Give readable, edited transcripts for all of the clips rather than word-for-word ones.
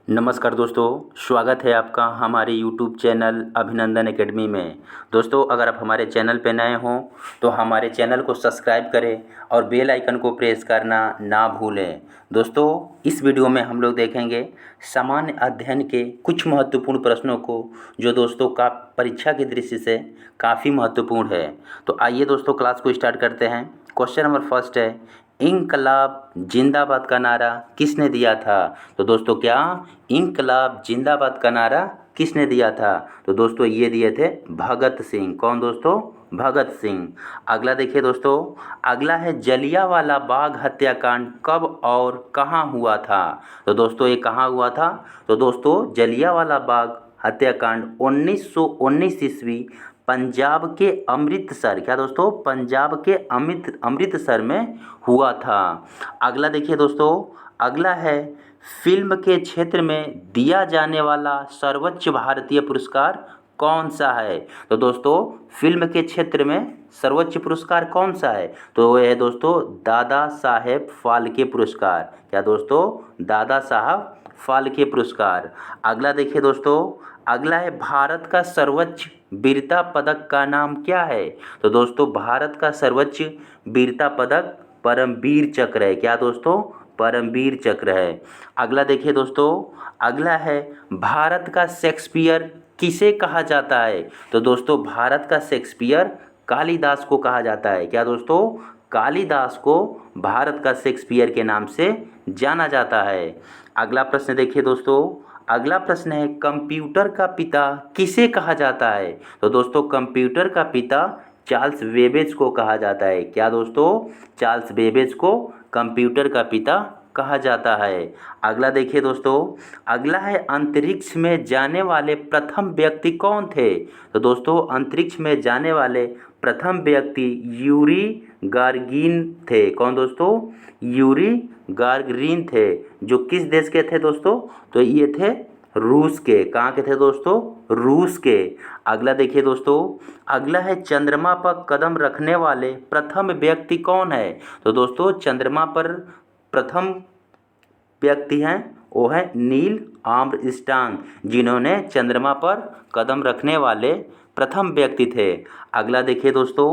नमस्कार दोस्तों, स्वागत है आपका हमारे यूट्यूब चैनल अभिनंदन एकेडमी में। दोस्तों, अगर आप हमारे चैनल पर नए हों तो हमारे चैनल को सब्सक्राइब करें और बेल आइकन को प्रेस करना ना भूलें। दोस्तों, इस वीडियो में हम लोग देखेंगे सामान्य अध्ययन के कुछ महत्वपूर्ण प्रश्नों को, जो दोस्तों का परीक्षा की दृष्टि से काफ़ी महत्वपूर्ण है। तो आइए दोस्तों, क्लास को स्टार्ट करते हैं। क्वेश्चन नंबर फर्स्ट है, इंकलाब जिंदाबाद का नारा किसने दिया था? तो दोस्तों, क्या इंकलाब जिंदाबाद का नारा किसने दिया था? तो दोस्तों, ये दिए थे भगत सिंह। कौन दोस्तों? भगत सिंह। अगला देखिए दोस्तों, अगला है जलियांवाला बाग हत्याकांड कब और कहाँ हुआ था? तो दोस्तों, ये कहाँ हुआ था? तो दोस्तों, जलियांवाला बाग हत्याकांड 1919 ईस्वी पंजाब के अमृतसर, क्या दोस्तों? पंजाब के अमृतसर में हुआ था। अगला देखिए दोस्तों, अगला है फिल्म के क्षेत्र में दिया जाने वाला सर्वोच्च भारतीय पुरस्कार कौन सा है? तो दोस्तों, फिल्म के क्षेत्र में सर्वोच्च पुरस्कार कौन सा है? तो वो है दोस्तों दादा साहेब फाल्के पुरस्कार। क्या दोस्तों? दादा साहब फाल्के पुरस्कार। अगला देखिए दोस्तों, अगला है भारत का सर्वोच्च वीरता पदक का नाम क्या है? तो दोस्तों, भारत का सर्वोच्च वीरता पदक परमवीर चक्र है। क्या दोस्तों? परमवीर चक्र है। अगला देखिए दोस्तों, अगला है भारत का शेक्सपियर किसे कहा जाता है? तो दोस्तों, भारत का शेक्सपियर कालिदास को कहा जाता है। क्या दोस्तों? कालिदास को भारत का शेक्सपियर के नाम से जाना जाता है। अगला प्रश्न देखिए दोस्तों, अगला प्रश्न है कंप्यूटर का पिता किसे कहा जाता है? तो दोस्तों, कंप्यूटर का पिता चार्ल्स बेबेज को कहा जाता है। क्या दोस्तों? चार्ल्स बेबेज को कंप्यूटर का पिता कहा जाता है। अगला देखिए दोस्तों, अगला है अंतरिक्ष में जाने वाले प्रथम व्यक्ति कौन थे? तो दोस्तों, अंतरिक्ष में जाने वाले प्रथम व्यक्ति यूरी गार्गिन थे। कौन दोस्तों? यूरी गार्गिन थे, जो किस देश के थे दोस्तों? तो ये थे रूस के। कहाँ के थे दोस्तों? रूस के। अगला देखिए दोस्तों, अगला है चंद्रमा पर कदम रखने वाले प्रथम व्यक्ति कौन है? तो दोस्तों, चंद्रमा पर प्रथम व्यक्ति हैं वो है नील आर्मस्ट्रांग, जिन्होंने चंद्रमा पर कदम रखने वाले प्रथम व्यक्ति थे। अगला देखिए दोस्तों,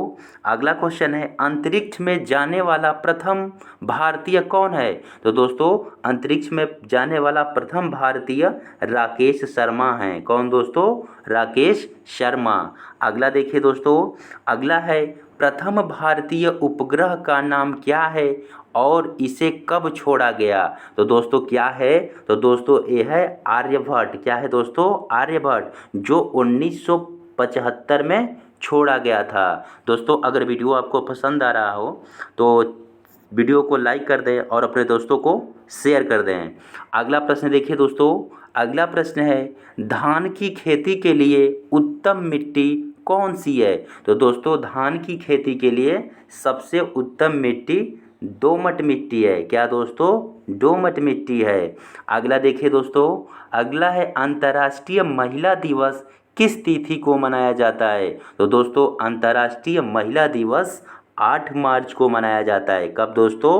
अगला क्वेश्चन है अंतरिक्ष में जाने वाला प्रथम भारतीय कौन है? तो दोस्तों, अंतरिक्ष में जाने वाला प्रथम भारतीय राकेश शर्मा हैं। कौन दोस्तों? राकेश शर्मा। अगला देखिए दोस्तों, अगला है प्रथम भारतीय उपग्रह का नाम क्या है और इसे कब छोड़ा गया? तो दोस्तों, क्या है? तो दोस्तों, ये है आर्यभट्ट। क्या है दोस्तों? आर्यभट्ट, जो 1975 में छोड़ा गया था। दोस्तों, अगर वीडियो आपको पसंद आ रहा हो तो वीडियो को लाइक कर दें और अपने दोस्तों को शेयर कर दें। अगला प्रश्न देखिए दोस्तों, अगला प्रश्न है धान की खेती के लिए उत्तम मिट्टी कौन सी है? तो दोस्तों, धान की खेती के लिए सबसे उत्तम मिट्टी दोमट मिट्टी है। क्या दोस्तों? दोमट मिट्टी है। अगला देखिए दोस्तों, अगला है अंतर्राष्ट्रीय महिला दिवस किस तिथि को मनाया जाता है? तो दोस्तों, अंतर्राष्ट्रीय महिला दिवस 8 मार्च को मनाया जाता है। कब दोस्तों?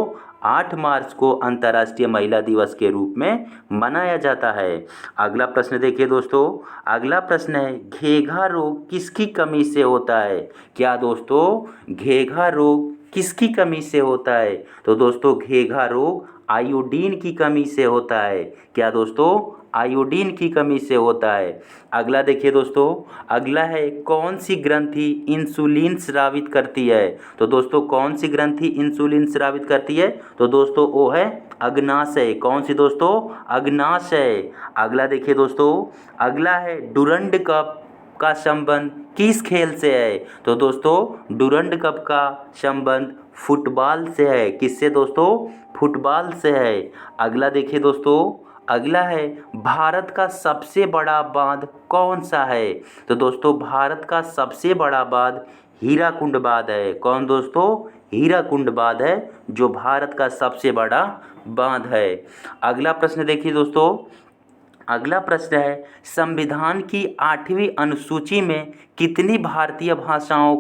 8 मार्च को अंतर्राष्ट्रीय महिला दिवस के रूप में मनाया जाता है। अगला प्रश्न देखिए दोस्तों, अगला प्रश्न है घेघा रोग किसकी कमी से होता है? क्या दोस्तों? घेघा रोग किसकी कमी से होता है? तो दोस्तों, घेघा रोग आयोडीन की कमी से होता है। क्या दोस्तों? आयोडीन की कमी से होता है। अगला देखिए दोस्तों, अगला है कौन सी ग्रंथि इंसुलिन स्रावित करती है? तो दोस्तों, कौन सी ग्रंथि इंसुलिन स्रावित करती है? तो दोस्तों, वो है अग्नाशय। कौन सी दोस्तों? अग्नाशय। अगला देखिए दोस्तों, अगला है डुरंड कप का संबंध किस खेल से है? तो दोस्तों, डुरंड कप का संबंध फुटबॉल से है। किससे दोस्तों? फुटबॉल से है। अगला देखिए दोस्तों, अगला है भारत का सबसे बड़ा बांध कौन सा है? तो दोस्तों, भारत का सबसे बड़ा बांध हीराकुंड बांध है। कौन दोस्तों? हीराकुंड बांध है, जो भारत का सबसे बड़ा बांध है। अगला प्रश्न देखिए दोस्तों, अगला प्रश्न है संविधान की 8वीं अनुसूची में कितनी भारतीय भाषाओं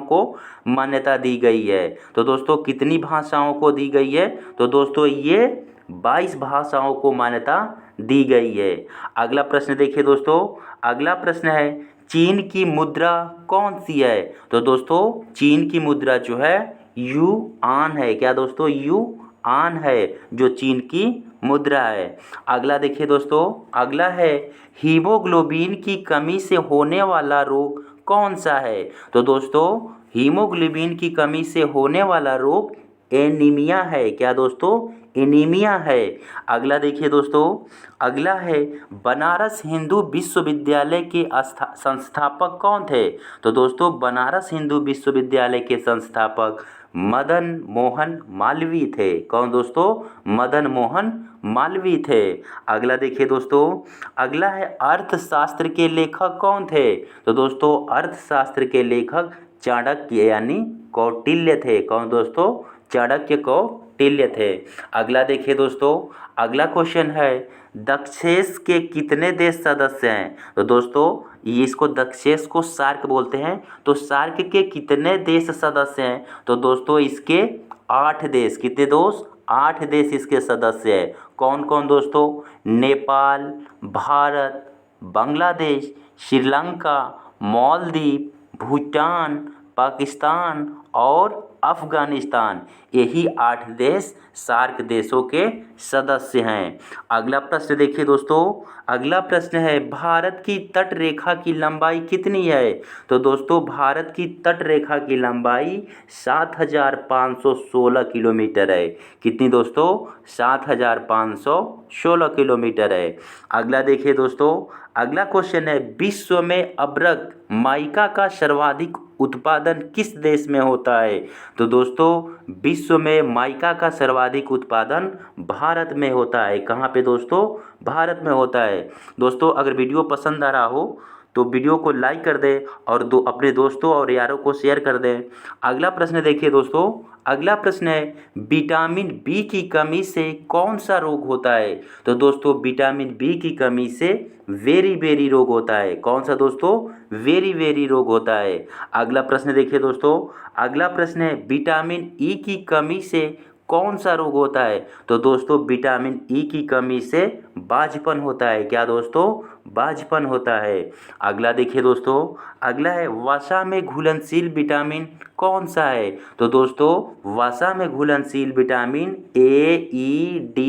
को मान्यता दी गई है? तो दोस्तों, कितनी भाषाओं को दी गई है? तो दोस्तों, ये 22 भाषाओं को मान्यता दी गई है। अगला प्रश्न देखिए दोस्तों, अगला प्रश्न है चीन की मुद्रा कौन सी है? तो दोस्तों चीन की मुद्रा जो है युआन है। क्या दोस्तों? युआन है जो चीन की मुद्रा है। अगला देखिए दोस्तों, अगला है हीमोग्लोबिन की कमी से होने वाला रोग कौन सा है? तो दोस्तों हीमोग्लोबिन की कमी से होने वाला रोग एनीमिया है। क्या दोस्तों? एनीमिया है। अगला देखिए दोस्तों, अगला है बनारस हिंदू विश्वविद्यालय के संस्थापक कौन थे? तो दोस्तों बनारस हिंदू विश्वविद्यालय के संस्थापक मदन मोहन मालवीय थे। कौन दोस्तों? मदन मोहन मालवीय थे। अगला देखिए दोस्तों, अगला है अर्थशास्त्र के लेखक कौन थे? तो दोस्तों अर्थशास्त्र के लेखक चाणक्य यानी कौटिल्य थे। कौन दोस्तों? चाणक्य कौटिल्य थे। अगला देखिए दोस्तों, अगला क्वेश्चन है दक्षेस के कितने देश सदस्य हैं? तो दोस्तों ये इसको दक्षेस को सार्क बोलते हैं। तो सार्क के कितने देश सदस्य हैं? तो दोस्तों इसके 8 देश। कितने दोस्त? 8 देश इसके सदस्य हैं। कौन कौन दोस्तों? नेपाल, भारत, बांग्लादेश, श्रीलंका, मालदीव, भूटान, पाकिस्तान और अफगानिस्तान। यही 8 देश सार्क देशों के सदस्य हैं। अगला प्रश्न देखिए दोस्तों, अगला प्रश्न है भारत की तट रेखा की लंबाई कितनी है? तो दोस्तों भारत की तट रेखा की लंबाई 7516 किलोमीटर है। कितनी दोस्तों? 7516 किलोमीटर है। अगला देखिए दोस्तों, अगला क्वेश्चन है विश्व में अभ्रक माइका का सर्वाधिक उत्पादन किस देश में होता है? तो दोस्तों विश्व में माइका का सर्वाधिक उत्पादन भारत में होता है। कहाँ पे दोस्तों? भारत में होता है। दोस्तों अगर वीडियो पसंद आ रहा हो तो वीडियो को लाइक कर दें और अपने दोस्तों और यारों को शेयर कर दें। अगला प्रश्न देखिए दोस्तों, अगला प्रश्न है विटामिन बी की कमी से कौन सा रोग होता है? तो दोस्तों विटामिन बी की कमी से वेरी रोग होता है। कौन सा दोस्तों? वेरी रोग होता है। अगला प्रश्न देखिए दोस्तों, अगला प्रश्न है विटामिन ई की कमी से कौन सा रोग होता है? तो दोस्तों विटामिन ई की कमी से बाझपन होता है। क्या दोस्तों? बाझपन होता है। अगला देखिए दोस्तों, अगला है वसा में घुलनशील विटामिन कौन सा है? तो दोस्तों वसा में घुलनशील विटामिन AED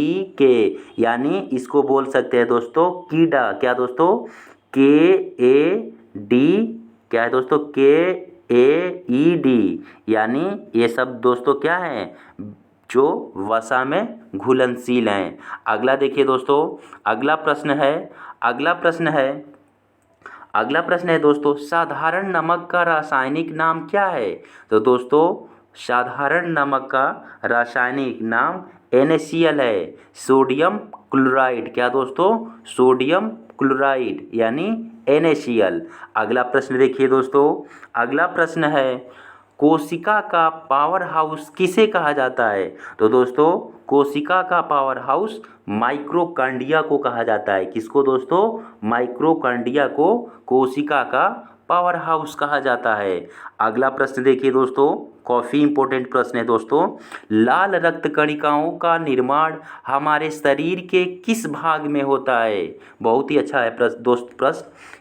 यानी इसको बोल सकते हैं दोस्तों कीड़ा। क्या दोस्तों? KAD क्या है दोस्तों? KAED यानी ये सब दोस्तों क्या है? जो वसा में घुलनशील हैं। अगला देखिए दोस्तों, अगला प्रश्न है दोस्तों साधारण नमक का रासायनिक नाम क्या है? तो दोस्तों साधारण नमक का रासायनिक नाम NaCl है, सोडियम क्लोराइड। क्या दोस्तों? सोडियम क्लोराइड यानी NaCl। अगला प्रश्न देखिए दोस्तों, अगला प्रश्न है कोशिका का पावर हाउस किसे कहा जाता है? तो दोस्तों कोशिका का पावर हाउस माइक्रोकांडिया को कहा जाता है। किसको दोस्तों? माइक्रोकांडिया को कोशिका का पावर हाउस कहा जाता है। अगला प्रश्न देखिए दोस्तों, काफ़ी इंपॉर्टेंट प्रश्न है दोस्तों। लाल रक्त कणिकाओं का निर्माण हमारे शरीर के किस भाग में होता है? बहुत ही अच्छा है प्रश्न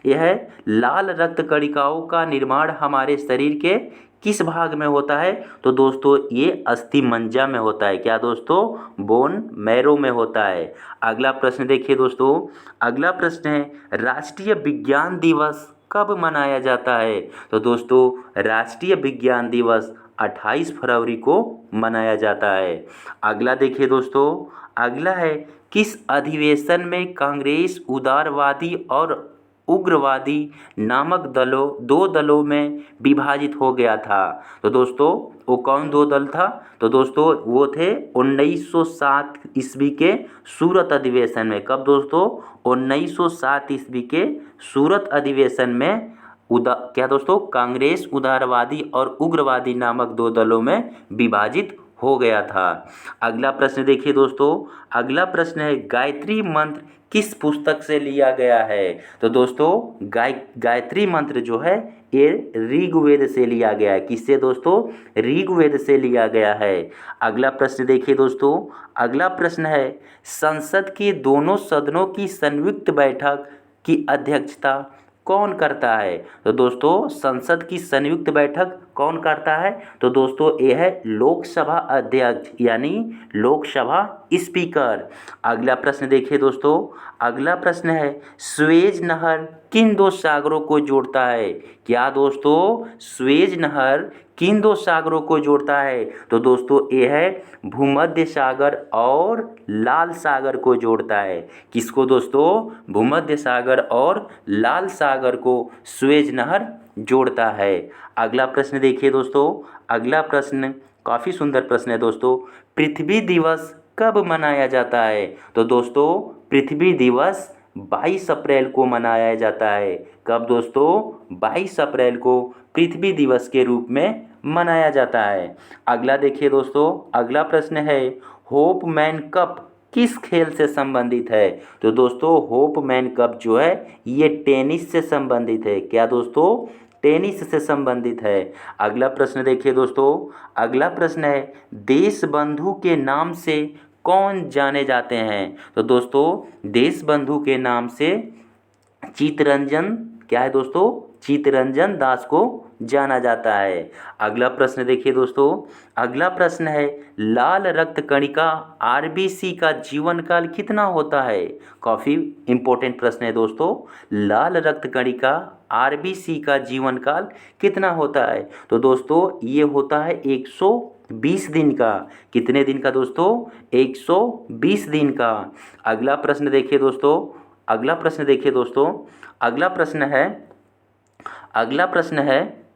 यह है लाल रक्त कणिकाओं का निर्माण हमारे शरीर के किस भाग में होता है? तो दोस्तों ये अस्थि मज्जा में होता है। क्या दोस्तों? बोन मैरो में होता है। अगला प्रश्न देखिए दोस्तों, अगला प्रश्न है राष्ट्रीय विज्ञान दिवस कब मनाया जाता है? तो दोस्तों राष्ट्रीय विज्ञान दिवस 28 फरवरी को मनाया जाता है। अगला देखिए दोस्तों, अगला है किस अधिवेशन में कांग्रेस उदारवादी और उग्रवादी नामक दो दलों में विभाजित हो गया था? तो दोस्तों वो कौन 2 दल था? तो दोस्तों वो थे 1907 ईस्वी के सूरत अधिवेशन में। कब दोस्तों? 1907 ईस्वी के सूरत अधिवेशन में क्या दोस्तों? कांग्रेस उदारवादी और उग्रवादी नामक 2 दलों में विभाजित हो गया था। अगला प्रश्न देखिए दोस्तों, अगला प्रश्न है गायत्री मंत्र किस पुस्तक से लिया गया है? तो दोस्तों गायत्री मंत्र जो है ये ऋग्वेद से लिया गया है। किससे दोस्तों? ऋग्वेद से लिया गया है। अगला प्रश्न देखिए दोस्तों, अगला प्रश्न है संसद के दोनों सदनों की संयुक्त बैठक की अध्यक्षता कौन करता है? तो दोस्तों संसद की संयुक्त बैठक कौन करता है? तो दोस्तों ये है लोकसभा अध्यक्ष यानी लोकसभा स्पीकर। अगला प्रश्न देखिए दोस्तों, अगला प्रश्न है स्वेज नहर किन दो सागरों को जोड़ता है? क्या दोस्तों? स्वेज नहर किन दो सागरों को जोड़ता है? तो दोस्तों ये है भूमध्य सागर और लाल सागर को जोड़ता है। किसको दोस्तों? भूमध्य सागर और लाल सागर को स्वेज नहर जोड़ता है। अगला प्रश्न देखिए दोस्तों, अगला प्रश्न काफ़ी सुंदर प्रश्न है दोस्तों। पृथ्वी दिवस कब मनाया जाता है? तो दोस्तों पृथ्वी दिवस 22 अप्रैल को मनाया जाता है। कब दोस्तों? 22 अप्रैल को पृथ्वी दिवस के रूप में मनाया जाता है। अगला देखिए दोस्तों, अगला प्रश्न है होप मैन कप किस खेल से संबंधित है? तो दोस्तों होप मैन कप जो है ये टेनिस से संबंधित है। क्या दोस्तों? टेनिस से संबंधित है। अगला प्रश्न देखिए दोस्तों, अगला प्रश्न है देश बंधु के नाम से कौन जाने जाते हैं? तो दोस्तों देश बंधु के नाम से चित्तरंजन, क्या है दोस्तों? चित्तरंजन दास को जाना जाता है। अगला प्रश्न देखिए दोस्तों, अगला प्रश्न है लाल रक्त कणिका आरबीसी का जीवन काल कितना होता है? काफ़ी इम्पोर्टेंट प्रश्न है दोस्तों। लाल रक्त कणिका आरबीसी का जीवन काल कितना होता है? तो दोस्तों ये होता है 120 दिन का। कितने दिन का दोस्तों? 120 दिन का। अगला प्रश्न देखिए दोस्तों, अगला प्रश्न देखिए दोस्तों, अगला प्रश्न है, अगला प्रश्न है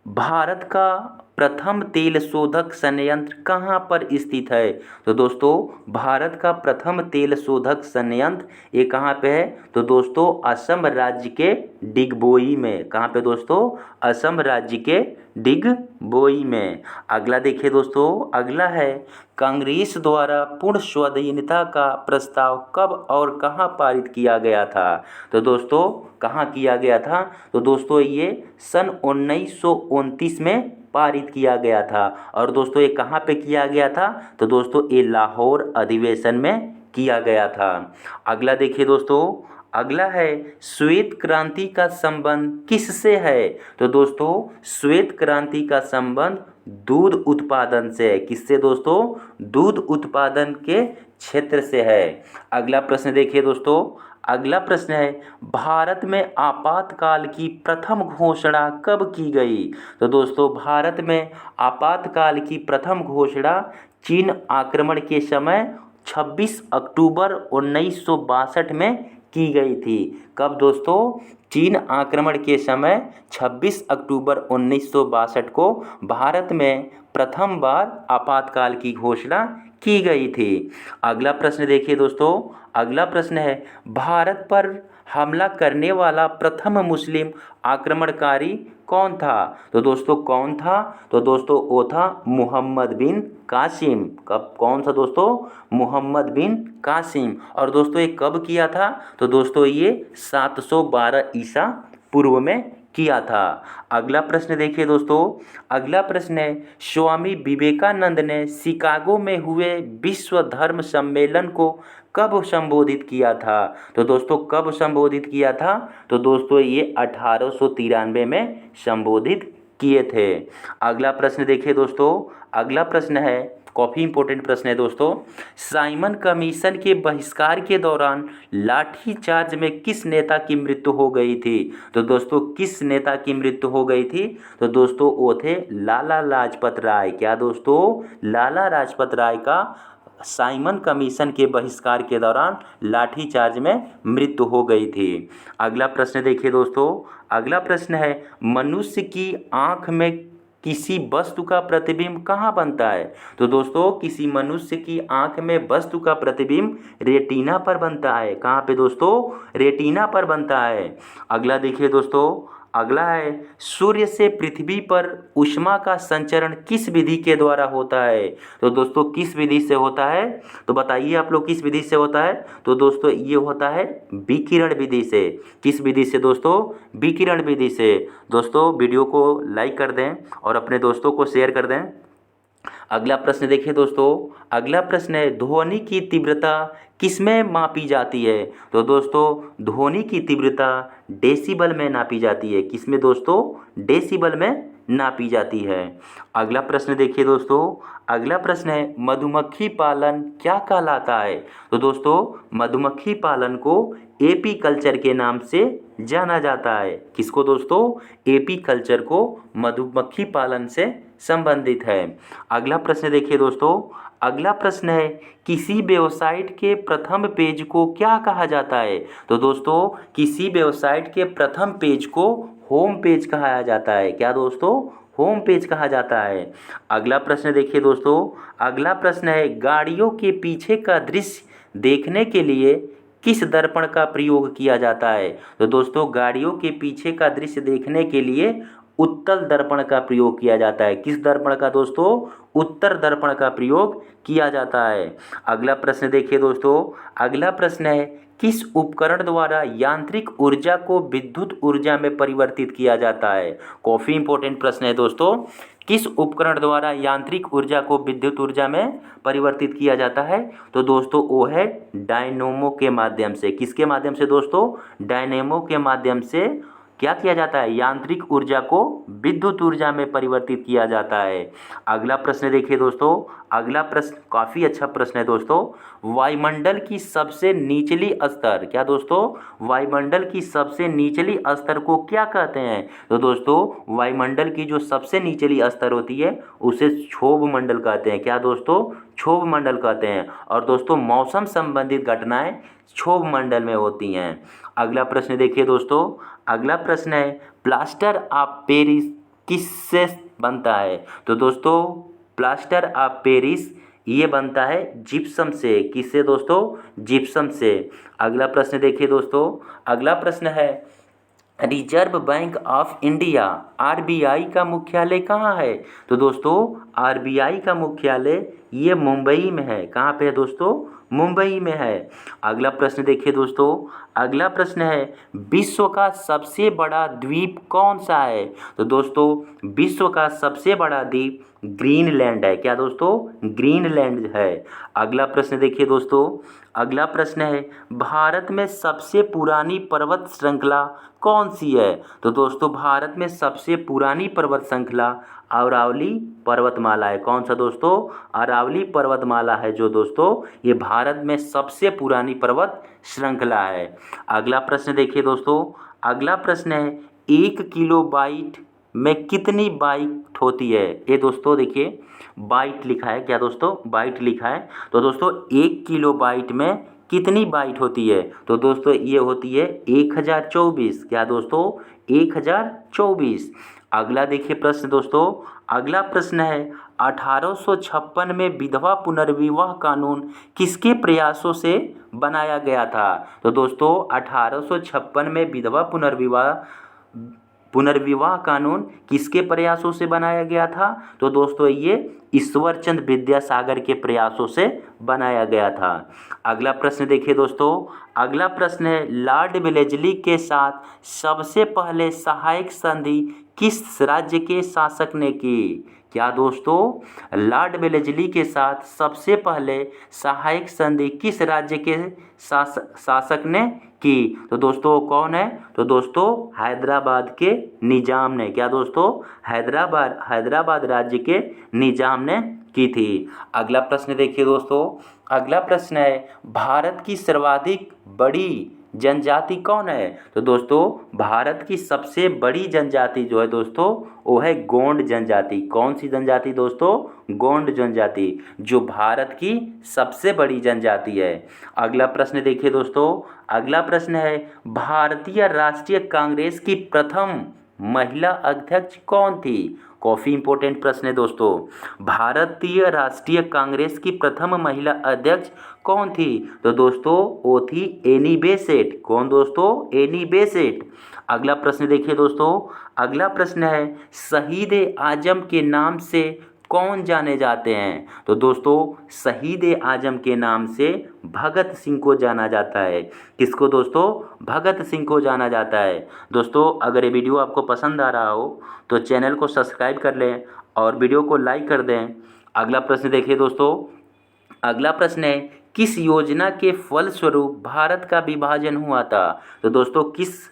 भारत का प्रथम तेल शोधक संयंत्र कहाँ पर स्थित है? तो दोस्तों भारत का प्रथम तेल शोधक संयंत्र ये कहाँ पे है? तो दोस्तों असम राज्य के डिगबोई में। कहाँ पे दोस्तों? असम राज्य के डिगबोई में। अगला देखिए दोस्तों, अगला है कांग्रेस द्वारा पूर्ण स्वाधीनता का प्रस्ताव कब और कहाँ पारित किया गया था? तो दोस्तों कहाँ किया गया था? तो दोस्तों ये सन 1929 में पारित किया गया था। और दोस्तों ये कहाँ पे किया गया था? तो दोस्तों ये लाहौर अधिवेशन में किया गया था। अगला देखिए दोस्तों, अगला है श्वेत क्रांति का संबंध किससे है? तो दोस्तों श्वेत क्रांति का संबंध दूध उत्पादन से है। किससे दोस्तों? दूध उत्पादन के क्षेत्र से है। अगला प्रश्न देखिए दोस्तों, अगला प्रश्न है भारत में आपातकाल की प्रथम घोषणा कब की गई? तो दोस्तों भारत में आपातकाल की प्रथम घोषणा चीन आक्रमण के समय 26 अक्टूबर 1962 में की गई थी। कब दोस्तों? चीन आक्रमण के समय 26 अक्टूबर 1962 को भारत में प्रथम बार आपातकाल की घोषणा की गई थी। अगला प्रश्न देखिए दोस्तों, अगला प्रश्न है भारत पर हमला करने वाला प्रथम मुस्लिम आक्रमणकारी कौन था? तो दोस्तों कौन था? तो दोस्तों वो था मोहम्मद बिन कासिम। कब? कौन था दोस्तों? मोहम्मद बिन कासिम। और दोस्तों ये कब किया था? तो दोस्तों ये 712 ईसा पूर्व में किया था। अगला प्रश्न देखिए दोस्तों, अगला प्रश्न है स्वामी विवेकानंद ने शिकागो में हुए विश्व धर्म सम्मेलन को कब संबोधित किया था? तो दोस्तों कब संबोधित किया था? तो दोस्तों ये 1893 में संबोधित किए थे। अगला प्रश्न देखिए दोस्तों, अगला प्रश्न है काफ़ी इंपॉर्टेंट प्रश्न है दोस्तों। साइमन कमीशन के बहिष्कार के दौरान लाठीचार्ज में किस नेता की मृत्यु हो गई थी? तो दोस्तों किस नेता की मृत्यु हो गई थी? तो दोस्तों वो थे लाला लाजपत राय। क्या दोस्तों? लाला लाजपत राय का साइमन कमीशन के बहिष्कार के दौरान लाठीचार्ज में मृत्यु हो गई थी। अगला प्रश्न देखिए दोस्तों, अगला प्रश्न है मनुष्य की आँख में किसी वस्तु का प्रतिबिंब कहाँ बनता है? तो दोस्तों किसी मनुष्य की आँख में वस्तु का प्रतिबिंब रेटिना पर बनता है। कहाँ पे दोस्तों? रेटिना पर बनता है। अगला देखिए दोस्तों, अगला है, सूर्य से पृथ्वी पर ऊष्मा का संचरण किस विधि के द्वारा होता है? तो दोस्तों किस विधि से होता है? तो बताइए आप लोग किस विधि से होता है? तो दोस्तों ये होता है विकिरण विधि से। किस विधि से दोस्तों? विकिरण विधि से। दोस्तों वीडियो को लाइक कर दें और अपने दोस्तों को शेयर कर दें। अगला प्रश्न देखिए दोस्तों, अगला प्रश्न है, ध्वनि की तीव्रता किसमें मापी जाती है? तो दोस्तों ध्वनि की तीव्रता डेसिबल में नापी जाती है। किसमें दोस्तों? डेसिबल में नापी जाती है। अगला प्रश्न देखिए दोस्तों, अगला प्रश्न है, मधुमक्खी पालन क्या कहलाता है? तो दोस्तों मधुमक्खी पालन को एपी कल्चर के नाम से जाना जाता है। किसको दोस्तों? एपी कल्चर को मधुमक्खी पालन से संबंधित है। अगला प्रश्न देखिए दोस्तों, अगला प्रश्न है, किसी वेबसाइट के प्रथम पेज को क्या कहा जाता है? तो दोस्तों किसी वेबसाइट के प्रथम पेज को होम पेज कहा जाता है। क्या दोस्तों? होम पेज कहा जाता है। अगला प्रश्न देखिए दोस्तों, अगला प्रश्न है, गाड़ियों के पीछे का दृश्य देखने के लिए किस दर्पण का प्रयोग किया जाता है? तो दोस्तों गाड़ियों के पीछे का दृश्य देखने के लिए उत्तल दर्पण का प्रयोग किया जाता है। किस दर्पण का दोस्तों? उत्तर दर्पण का प्रयोग किया जाता है। अगला प्रश्न देखिए दोस्तों, अगला प्रश्न है, किस उपकरण द्वारा यांत्रिक ऊर्जा को विद्युत ऊर्जा में परिवर्तित किया जाता है? काफ़ी इंपॉर्टेंट प्रश्न है दोस्तों। किस उपकरण द्वारा यांत्रिक ऊर्जा को विद्युत ऊर्जा में परिवर्तित किया जाता है? तो दोस्तों वो है डायनेमो के माध्यम से। किसके माध्यम से दोस्तों? डायनेमो के माध्यम से क्या किया जाता है? यांत्रिक ऊर्जा को विद्युत ऊर्जा में परिवर्तित किया जाता है। अगला प्रश्न देखिए दोस्तों, अगला प्रश्न काफ़ी अच्छा प्रश्न है दोस्तों। वायुमंडल की सबसे निचली स्तर, क्या दोस्तों? वायुमंडल की सबसे निचली स्तर को क्या कहते हैं? तो दोस्तों वायुमंडल की जो सबसे निचली स्तर होती है उसे क्षोभ मंडल कहते हैं। क्या दोस्तों? क्षोभ मंडल कहते हैं। और दोस्तों मौसम संबंधित घटनाएं क्षोभ मंडल में होती हैं। अगला प्रश्न देखिए दोस्तों, अगला प्रश्न है, प्लास्टर ऑफ पेरिस किससे बनता है? तो दोस्तों प्लास्टर ऑफ पेरिस ये बनता है जिप्सम से। किससे दोस्तों? जिप्सम से। अगला प्रश्न देखिए दोस्तों, अगला प्रश्न है, reserve bank of India RBI का मुख्यालय कहाँ है? तो दोस्तों आरबीआई का मुख्यालय ये मुंबई में है। कहाँ पे है दोस्तों? मुंबई में है। अगला प्रश्न देखिए दोस्तों, अगला प्रश्न है, विश्व का सबसे बड़ा द्वीप कौन सा है? तो दोस्तों विश्व का सबसे बड़ा द्वीप ग्रीनलैंड है। क्या दोस्तों? ग्रीनलैंड है। अगला प्रश्न देखिए दोस्तों, अगला प्रश्न है, भारत में सबसे पुरानी पर्वत श्रृंखला कौन सी है? तो दोस्तों भारत में सबसे पुरानी पर्वत श्रृंखला अरावली पर्वतमाला है। कौन सा दोस्तों? अरावली पर्वतमाला है जो दोस्तों ये भारत में सबसे पुरानी पर्वत श्रृंखला है। अगला प्रश्न देखिए दोस्तों, अगला प्रश्न है, 1 किलोबाइट में कितनी बाइट होती है? ये दोस्तों देखिए बाइट लिखा है। क्या दोस्तों? बाइट लिखा है। तो दोस्तों 1 किलोबाइट में कितनी बाइट होती है? तो दोस्तों ये होती है 1024। क्या दोस्तों? 1024। अगला देखिए प्रश्न दोस्तों, अगला प्रश्न है, 1856 में विधवा पुनर्विवाह कानून किसके प्रयासों से बनाया गया था? तो दोस्तों 1856 में विधवा पुनर्विवाह कानून किसके प्रयासों से बनाया गया था? तो दोस्तों ये ईश्वरचंद विद्यासागर के प्रयासों से बनाया गया था। अगला प्रश्न देखिए दोस्तों, अगला प्रश्न है, लॉर्ड वेलेस्ली के साथ सबसे पहले सहायक संधि किस राज्य के शासक ने की? क्या दोस्तों? लॉर्ड वेलेस्ली के साथ सबसे पहले सहायक संधि किस राज्य के शासक ने की? तो दोस्तों कौन है? तो दोस्तों हैदराबाद के निजाम ने। क्या दोस्तों? हैदराबाद राज्य के निजाम ने की थी। अगला प्रश्न देखिए दोस्तों, अगला प्रश्न है, भारत की सर्वाधिक बड़ी जनजाति कौन है? तो दोस्तों भारत की सबसे बड़ी जनजाति जो है दोस्तों वो है गोंड जनजाति। कौन सी जनजाति दोस्तों? गोंड जनजाति, जो भारत की सबसे बड़ी जनजाति है। अगला प्रश्न देखिए दोस्तों, अगला प्रश्न है, भारतीय राष्ट्रीय कांग्रेस की प्रथम महिला अध्यक्ष कौन थी? काफ़ी इंपॉर्टेंट प्रश्न है दोस्तों। भारतीय राष्ट्रीय कांग्रेस की प्रथम महिला अध्यक्ष कौन थी? तो दोस्तों वो थी एनी बेसेंट। कौन दोस्तों? Annie Besant. अगला प्रश्न देखिए दोस्तों। अगला प्रश्न है शहीद आजम के नाम से कौन जाने जाते हैं? तो दोस्तों शहीद आजम के नाम से भगत सिंह को जाना जाता है। किसको दोस्तों? भगत सिंह को जाना जाता है। दोस्तों अगर ये वीडियो आपको पसंद आ रहा हो तो चैनल को सब्सक्राइब कर लें और वीडियो को लाइक कर दें। अगला प्रश्न देखिए दोस्तों। अगला प्रश्न है किस योजना के फलस्वरूप भारत का विभाजन हुआ था? तो दोस्तों किस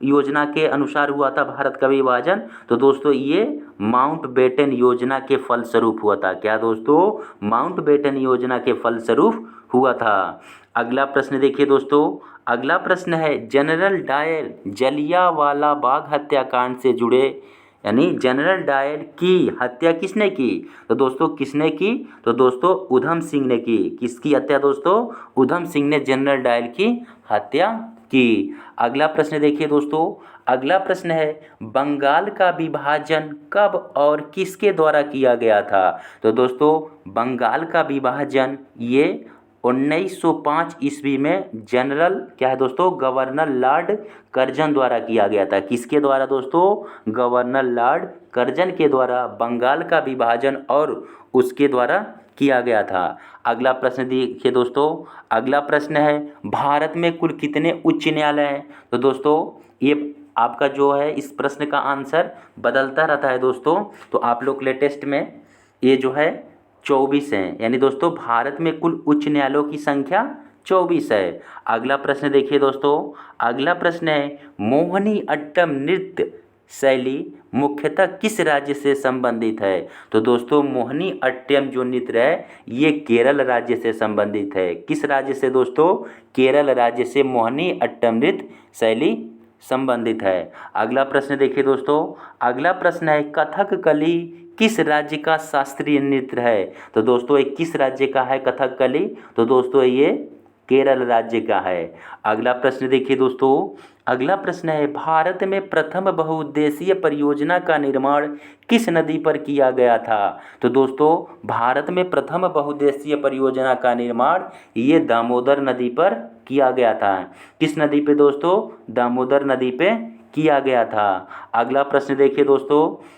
योजना के अनुसार हुआ था भारत का विभाजन? तो दोस्तों ये माउंटबेटन योजना के फलस्वरूप हुआ था। क्या दोस्तों? माउंटबेटन योजना के फलस्वरूप हुआ था। अगला प्रश्न देखिए दोस्तों। अगला प्रश्न है जनरल डायर जलियांवाला बाग हत्याकांड से जुड़े यानी जनरल डायर की हत्या किसने की? तो दोस्तों किसने की? तो दोस्तों उधम सिंह ने की। किसकी हत्या दोस्तों? उधम सिंह ने जनरल डायर की हत्या की। अगला प्रश्न देखिए दोस्तों। अगला प्रश्न है बंगाल का विभाजन कब और किसके द्वारा किया गया था? तो दोस्तों बंगाल का विभाजन ये 1905 ईस्वी में जनरल क्या है दोस्तों? गवर्नर लॉर्ड कर्जन द्वारा किया गया था। किसके द्वारा दोस्तों? गवर्नर लॉर्ड कर्जन के द्वारा बंगाल का विभाजन और उसके द्वारा किया गया था। अगला प्रश्न देखिए दोस्तों। अगला प्रश्न है भारत में कुल कितने उच्च न्यायालय हैं? तो दोस्तों ये आपका जो है इस प्रश्न का आंसर बदलता रहता है दोस्तों। तो आप लोग लेटेस्ट में ये जो है 24 हैं। यानी दोस्तों भारत में कुल उच्च न्यायालयों की संख्या 24 है। अगला प्रश्न देखिए दोस्तों। अगला प्रश्न है मोहिनी अट्टम नृत्य शैली मुख्यतः किस राज्य से संबंधित है? तो दोस्तों मोहिनी अट्टम जो नृत्य है ये केरल राज्य से संबंधित है। किस राज्य से दोस्तों? केरल राज्य से मोहिनी अट्टम नृत्य शैली संबंधित है। अगला प्रश्न देखिए दोस्तों। अगला प्रश्न है कथकली किस राज्य का शास्त्रीय नृत्य है? तो दोस्तों ये किस राज्य का है कथकली? तो दोस्तों ये केरल राज्य का है। अगला प्रश्न देखिए दोस्तों। अगला प्रश्न है भारत में प्रथम बहुउद्देशीय परियोजना का निर्माण किस नदी पर किया गया था? तो दोस्तों भारत में प्रथम बहुउद्देशीय परियोजना का निर्माण ये दामोदर नदी पर किया गया था। किस नदी पे दोस्तों? दामोदर नदी पे किया गया था। अगला प्रश्न देखिए दोस्तों।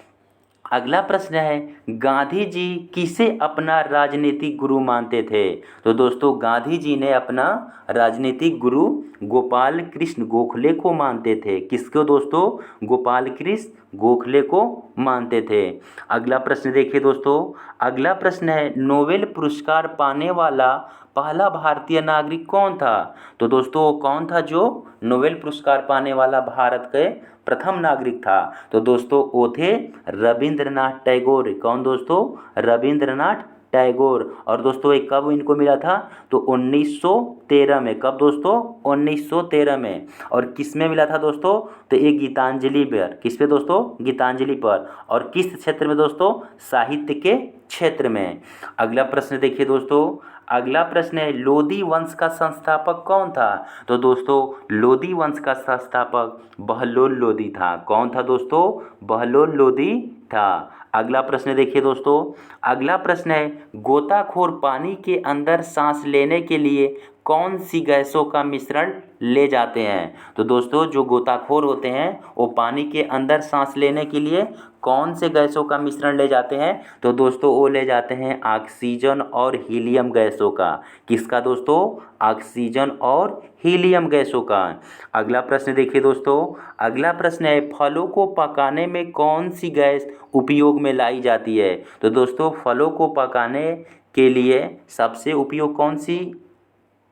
अगला प्रश्न है गांधी जी किसे अपना राजनीतिक गुरु मानते थे? तो दोस्तों गांधी जी ने अपना राजनीतिक गुरु गोपाल कृष्ण गोखले को मानते थे। किसको दोस्तों? गोपाल कृष्ण गोखले को मानते थे। अगला प्रश्न देखिए दोस्तों। अगला प्रश्न है नोबेल पुरस्कार पाने वाला पहला भारतीय नागरिक कौन था? तो दोस्तों वो कौन था जो नोबेल पुरस्कार पाने वाला भारत के प्रथम नागरिक था? तो दोस्तों वो थे रविंद्रनाथ टैगोर। कौन दोस्तों? रविंद्रनाथ टैगोर। और दोस्तों ये कब इनको मिला था? तो 1913 में। कब दोस्तों? 1913 में। और किस में मिला था दोस्तों? तो ये गीतांजलि पर। किस पे दोस्तों? गीतांजलि पर। और किस क्षेत्र में दोस्तों? साहित्य के क्षेत्र में। अगला प्रश्न देखिए दोस्तों। अगला प्रश्न है लोदी वंश का संस्थापक कौन था? तो दोस्तों लोदी वंश का संस्थापक बहलोल लोदी था। कौन था दोस्तों? बहलोल लोदी था। अगला प्रश्न देखिए दोस्तों। अगला प्रश्न है गोताखोर पानी के अंदर सांस लेने के लिए कौन सी गैसों का मिश्रण ले जाते हैं? तो दोस्तों जो गोताखोर होते हैं वो पानी के अंदर सांस लेने के लिए कौन से गैसों का मिश्रण ले जाते हैं? तो दोस्तों वो ले जाते हैं ऑक्सीजन और हीलियम गैसों का। किसका दोस्तों? ऑक्सीजन और हीलियम गैसों का। अगला प्रश्न देखिए दोस्तों। अगला प्रश्न है फलों को पकाने में कौन सी गैस उपयोग में लाई जाती है? तो दोस्तों फलों को पकाने के लिए सबसे उपयोग कौन सी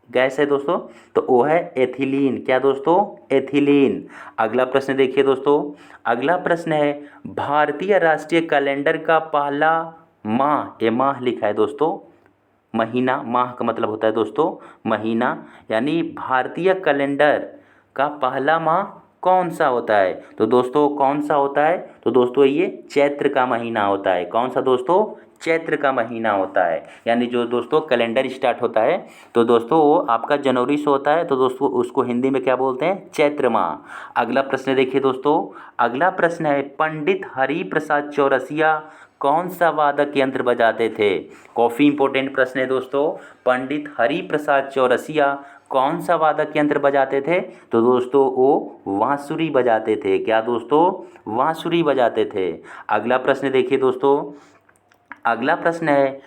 गैस है दोस्तों? तो वो है एथिलीन। क्या दोस्तों? एथिलीन। अगला प्रश्न देखिए दोस्तों। अगला प्रश्न है भारतीय राष्ट्रीय कैलेंडर का पहला माह, ये माह लिखा है दोस्तों, महीना, माह का मतलब होता है दोस्तों महीना, यानी भारतीय कैलेंडर का पहला माह कौन सा होता है? तो दोस्तों कौन सा होता है? तो दोस्तों ये चैत्र का महीना होता है। कौन सा दोस्तों? चैत्र का महीना होता है, यानी जो दोस्तों कैलेंडर स्टार्ट होता है तो दोस्तों वो आपका जनवरी से होता है, तो दोस्तों उसको हिंदी में क्या बोलते हैं, चैत्र माह। अगला प्रश्न देखिए दोस्तों, अगला प्रश्न है पंडित हरि प्रसाद चौरसिया कौन सा वादक यंत्र बजाते थे। काफ़ी इंपॉर्टेंट प्रश्न है दोस्तों, पंडित हरि प्रसाद चौरसिया कौन सा वादक यंत्र बजाते थे, तो दोस्तों वो बांसुरी बजाते थे। क्या दोस्तों, बांसुरी बजाते थे। अगला प्रश्न देखिए दोस्तों, अगला प्रश्न है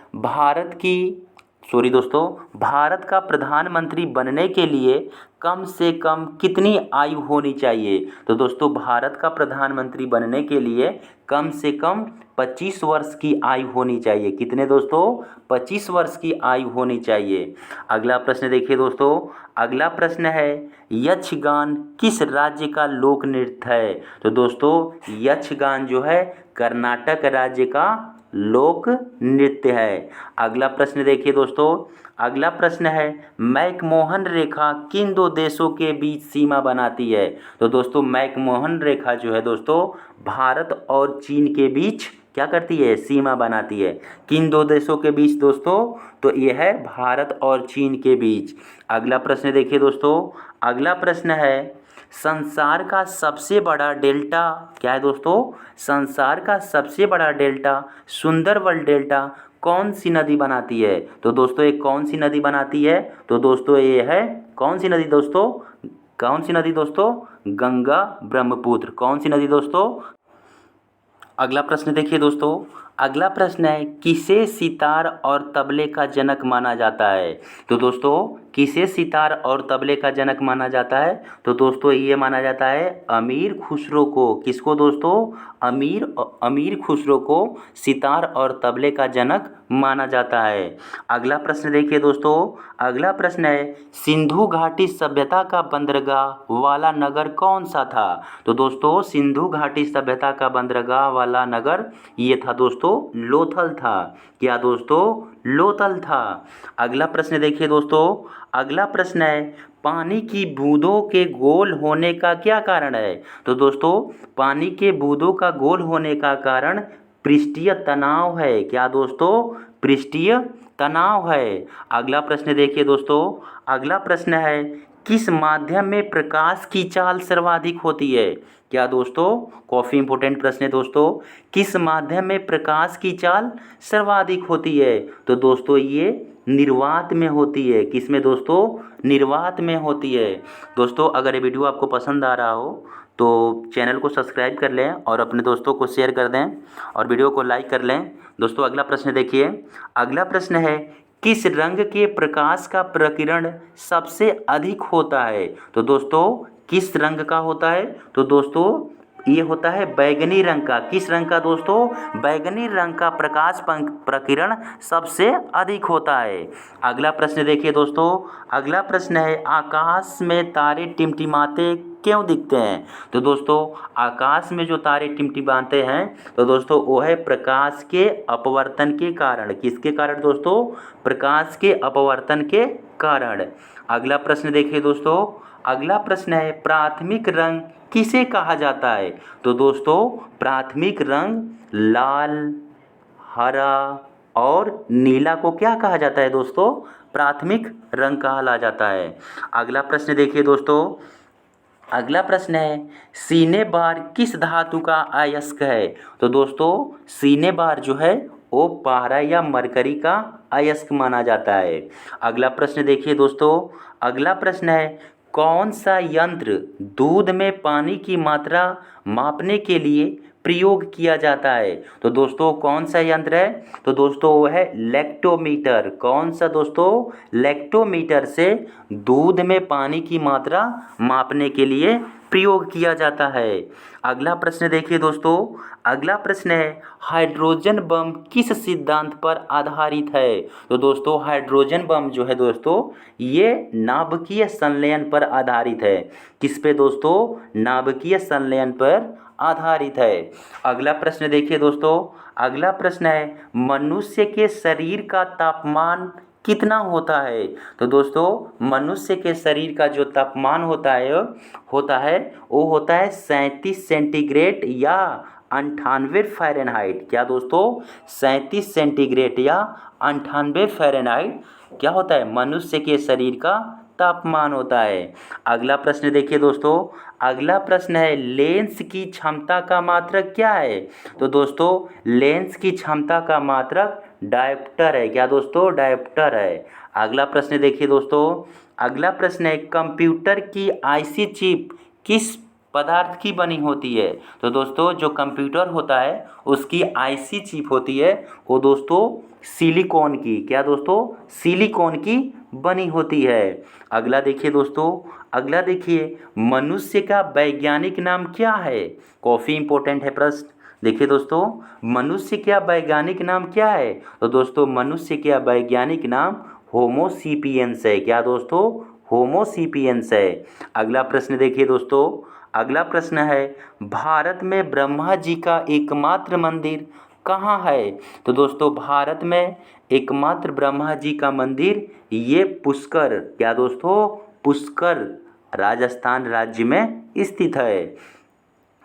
भारत का प्रधानमंत्री बनने के लिए कम से कम कितनी आयु होनी चाहिए। तो दोस्तों भारत का प्रधानमंत्री बनने के लिए कम से कम 25 वर्ष की आयु होनी चाहिए। कितने दोस्तों, 25 वर्ष की आयु होनी चाहिए। अगला प्रश्न देखिए दोस्तों, अगला प्रश्न है यक्षगान किस राज्य का लोक नृत्य है। तो दोस्तों यक्षगान जो है कर्नाटक राज्य का लोक नृत्य है। अगला प्रश्न देखिए दोस्तों, अगला प्रश्न है मैकमोहन रेखा किन दो देशों के बीच सीमा बनाती है। तो दोस्तों मैकमोहन रेखा जो है दोस्तों भारत और चीन के बीच क्या करती है, सीमा बनाती है। किन दो देशों के बीच दोस्तों, तो ये है भारत और चीन के बीच। अगला प्रश्न देखिए दोस्तों, अगला प्रश्न है संसार का सबसे बड़ा डेल्टा क्या है दोस्तों, संसार का सबसे बड़ा डेल्टा सुंदरबन डेल्टा कौन सी नदी बनाती है। तो दोस्तों ये कौन सी नदी बनाती है, तो दोस्तों ये है कौन सी नदी दोस्तों, कौन सी नदी दोस्तों, गंगा ब्रह्मपुत्र। कौन सी नदी दोस्तों। अगला प्रश्न देखिए दोस्तों, अगला प्रश्न है किसे सितार और तबले का जनक माना जाता है। तो दोस्तों किसे सितार और तबले का जनक माना जाता है, तो दोस्तों ये माना जाता है अमीर खुसरो को। किसको दोस्तों, अमीर खुसरो को सितार और तबले का जनक माना जाता है। अगला प्रश्न देखिए दोस्तों, अगला प्रश्न है सिंधु घाटी सभ्यता का बंदरगाह वाला नगर कौन सा था। तो दोस्तों सिंधु घाटी सभ्यता का बंदरगाह वाला नगर ये था दोस्तों लोथल था। क्या दोस्तों, लोथल था। अगला प्रश्न देखिए दोस्तों, अगला प्रश्न है पानी की बूंदों के गोल होने का क्या कारण है। तो दोस्तों पानी के बूंदों का गोल होने का कारण पृष्ठीय तनाव है। क्या दोस्तों, पृष्ठीय तनाव है। अगला प्रश्न देखिए दोस्तों, अगला प्रश्न है किस माध्यम में प्रकाश की चाल सर्वाधिक होती है। क्या दोस्तों, काफ़ी इंपॉर्टेंट प्रश्न है दोस्तों, किस माध्यम में प्रकाश की चाल सर्वाधिक होती है। तो दोस्तों ये निर्वात में होती है। किस में दोस्तों, निर्वात में होती है। दोस्तों अगर ये वीडियो आपको पसंद आ रहा हो तो चैनल को सब्सक्राइब कर लें और अपने दोस्तों को शेयर कर दें और वीडियो को लाइक कर लें। दोस्तों अगला प्रश्न देखिए, अगला प्रश्न है किस रंग के प्रकाश का प्रकीर्ण सबसे अधिक होता है। तो दोस्तों किस रंग का होता है, तो दोस्तों ये होता है बैगनी रंग का। किस रंग का दोस्तों, बैगनी रंग का प्रकाश प्रकीर्ण सबसे अधिक होता है। अगला प्रश्न देखिए दोस्तों, अगला प्रश्न है आकाश में तारे टिमटिमाते क्यों दिखते हैं। तो दोस्तों आकाश में जो तारे टिमटिमाते हैं तो दोस्तों वो है प्रकाश के अपवर्तन के कारण। किसके कारण दोस्तों, प्रकाश के अपवर्तन के कारण। अगला प्रश्न देखिए दोस्तों, अगला प्रश्न है प्राथमिक रंग किसे कहा जाता है। तो दोस्तों प्राथमिक रंग लाल, हरा और नीला को क्या कहा जाता है दोस्तों, प्राथमिक रंग कहा जाता है। अगला प्रश्न देखिए दोस्तों, अगला प्रश्न है सीने बार किस धातु का अयस्क है। तो दोस्तों सीने बार जो है वो पारा या मरकरी का अयस्क माना जाता है। अगला प्रश्न देखिए दोस्तों, अगला प्रश्न है कौन सा यंत्र दूध में पानी की मात्रा मापने के लिए प्रयोग किया जाता है। तो दोस्तों कौन सा यंत्र है, तो दोस्तों वो है लैक्टोमीटर। कौन सा दोस्तों, लैक्टोमीटर से दूध में पानी की मात्रा मापने के लिए प्रयोग किया जाता है। अगला प्रश्न देखिए दोस्तों, अगला प्रश्न है हाइड्रोजन बम किस सिद्धांत पर आधारित है। तो दोस्तों हाइड्रोजन बम जो है दोस्तों ये नाभिकीय संलयन पर आधारित है। किस पे दोस्तों, नाभिकीय संलयन पर आधारित है। अगला प्रश्न देखिए दोस्तों, अगला प्रश्न है मनुष्य के शरीर का तापमान कितना होता है। तो दोस्तों मनुष्य के शरीर का जो तापमान होता है वो होता है 37 सेंटीग्रेड या 98 फ़ारेनहाइट। क्या दोस्तों? 37 सेंटीग्रेड या 98 फ़ारेनहाइट क्या होता है? मनुष्य के शरीर का तापमान होता है। अगला प्रश्न देखिए दोस्तों, अगला प्रश्न है लेंस की क्षमता का मात्रक क्या है? तो दोस्तों लेंस की क्षमता का मात्रक डायोप्टर है। क्या दोस्तों? डायोप्टर है। अगला प्रश्न देखिए दोस्तों, अगला प्रश्न है कंप्यूटर की आईसी चिप किस पदार्थ की बनी होती है? तो दोस्तों जो कंप्यूटर होता है उसकी आईसी चिप होती है वो दोस्तों सिलिकॉन की। क्या दोस्तों? सिलिकॉन की बनी होती है। अगला देखिए दोस्तों, अगला देखिए मनुष्य का वैज्ञानिक नाम क्या है? काफ़ी इंपॉर्टेंट है प्रश्न। देखिए दोस्तों मनुष्य का वैज्ञानिक नाम क्या है? तो दोस्तों मनुष्य का वैज्ञानिक नाम होमोसेपियंस है। क्या दोस्तों? होमोसेपियंस है। अगला प्रश्न देखिए दोस्तों, अगला प्रश्न है भारत में ब्रह्मा जी का एकमात्र मंदिर कहाँ है? तो दोस्तों भारत में एकमात्र ब्रह्मा जी का मंदिर ये पुष्कर, क्या दोस्तों? पुष्कर राजस्थान राज्य में स्थित है।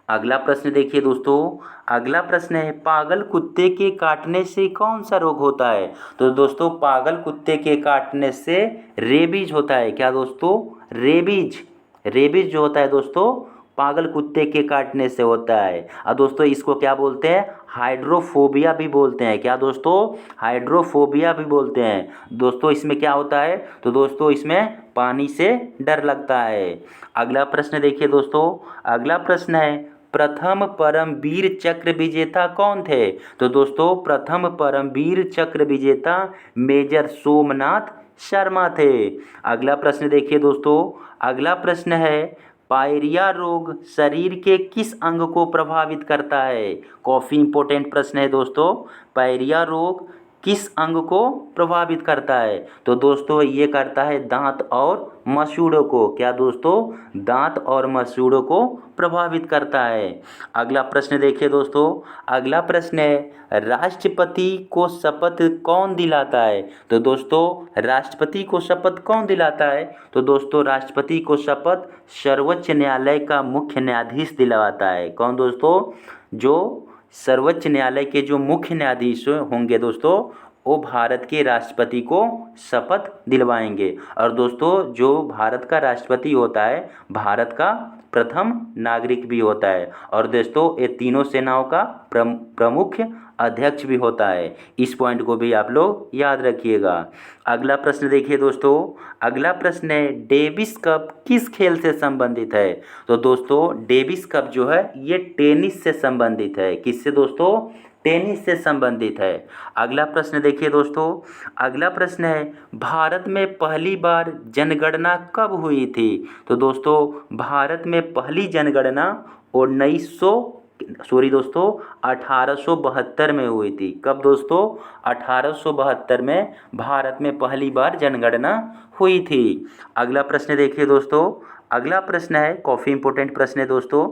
अगला प्रश्न देखिए दोस्तों, अगला प्रश्न है पागल कुत्ते के काटने से कौन सा रोग होता है? तो दोस्तों पागल कुत्ते के काटने से रेबीज होता है। क्या दोस्तों? रेबीज। रेबीज जो होता है दोस्तों पागल कुत्ते के काटने से होता है। और दोस्तों इसको क्या बोलते हैं? हाइड्रोफोबिया भी बोलते हैं। क्या दोस्तों? हाइड्रोफोबिया भी बोलते हैं। दोस्तों इसमें क्या होता है? तो दोस्तों इसमें पानी से डर लगता है। अगला प्रश्न देखिए दोस्तों, अगला प्रश्न है प्रथम परमवीर चक्र विजेता कौन थे? तो दोस्तों प्रथम परमवीर चक्र विजेता मेजर सोमनाथ शर्मा थे। अगला प्रश्न देखिए दोस्तों, अगला प्रश्न है पायरिया रोग शरीर के किस अंग को प्रभावित करता है? काफ़ी इंपॉर्टेंट प्रश्न है दोस्तों। पायरिया रोग किस अंग को प्रभावित करता है? तो दोस्तों ये करता है दांत और मसूड़ों को। क्या दोस्तों? दांत और मसूड़ों को प्रभावित करता है। अगला प्रश्न देखिए दोस्तों, अगला प्रश्न है राष्ट्रपति को शपथ कौन दिलाता है? तो दोस्तों राष्ट्रपति को शपथ कौन दिलाता है? तो दोस्तों राष्ट्रपति को शपथ सर्वोच्च न्यायालय का मुख्य न्यायाधीश दिलवाता है। कौन दोस्तों? जो सर्वोच्च न्यायालय के जो मुख्य न्यायाधीश होंगे दोस्तों वो भारत के राष्ट्रपति को शपथ दिलवाएंगे। और दोस्तों जो भारत का राष्ट्रपति होता है भारत का प्रथम नागरिक भी होता है। और दोस्तों ये तीनों सेनाओं का प्रमुख अध्यक्ष भी होता है। इस पॉइंट को भी आप लोग याद रखिएगा। अगला प्रश्न देखिए दोस्तों, अगला प्रश्न है डेविस कप किस खेल से संबंधित है? तो दोस्तों डेविस कप जो है ये टेनिस से संबंधित है। किससे दोस्तों? टेनिस से संबंधित है। अगला प्रश्न देखिए दोस्तों, अगला प्रश्न है भारत में पहली बार जनगणना कब हुई थी? तो दोस्तों भारत में पहली जनगणना 1872 में हुई थी। कब दोस्तों? 1872 में भारत में पहली बार जनगणना हुई थी। अगला प्रश्न देखिए दोस्तों, अगला प्रश्न है काफ़ी इंपॉर्टेंट प्रश्न है दोस्तों,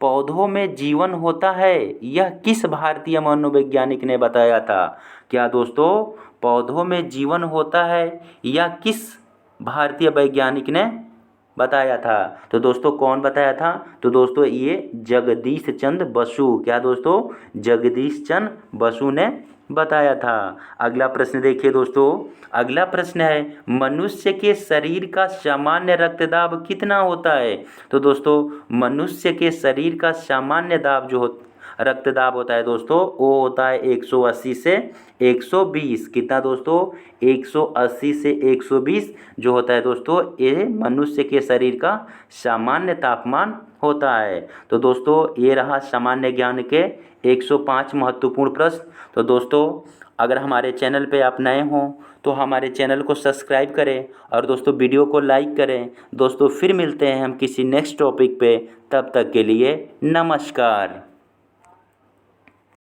पौधों में जीवन होता है यह किस भारतीय मनोवैज्ञानिक ने बताया था? क्या दोस्तों? पौधों में जीवन होता है या किस भारतीय वैज्ञानिक ने बताया था? तो दोस्तों कौन बताया था? तो दोस्तों ये जगदीश चंद्र बसु। क्या दोस्तों? जगदीश चंद्र बसु ने बताया था। अगला प्रश्न देखिए दोस्तों, अगला प्रश्न है मनुष्य के शरीर का सामान्य रक्तदाब कितना होता है? तो दोस्तों मनुष्य के शरीर का सामान्य दाब जो रक्तदाब होता है दोस्तों वो होता है 180 से 120। कितना दोस्तों? 180 से 120 जो होता है दोस्तों ये मनुष्य के शरीर का सामान्य तापमान होता है। तो दोस्तों ये रहा सामान्य ज्ञान के 105 महत्वपूर्ण प्रश्न। तो दोस्तों अगर हमारे चैनल पे आप नए हों तो हमारे चैनल को सब्सक्राइब करें और दोस्तों वीडियो को लाइक करें। दोस्तों फिर मिलते हैं हम किसी नेक्स्ट टॉपिक पे, तब तक के लिए नमस्कार।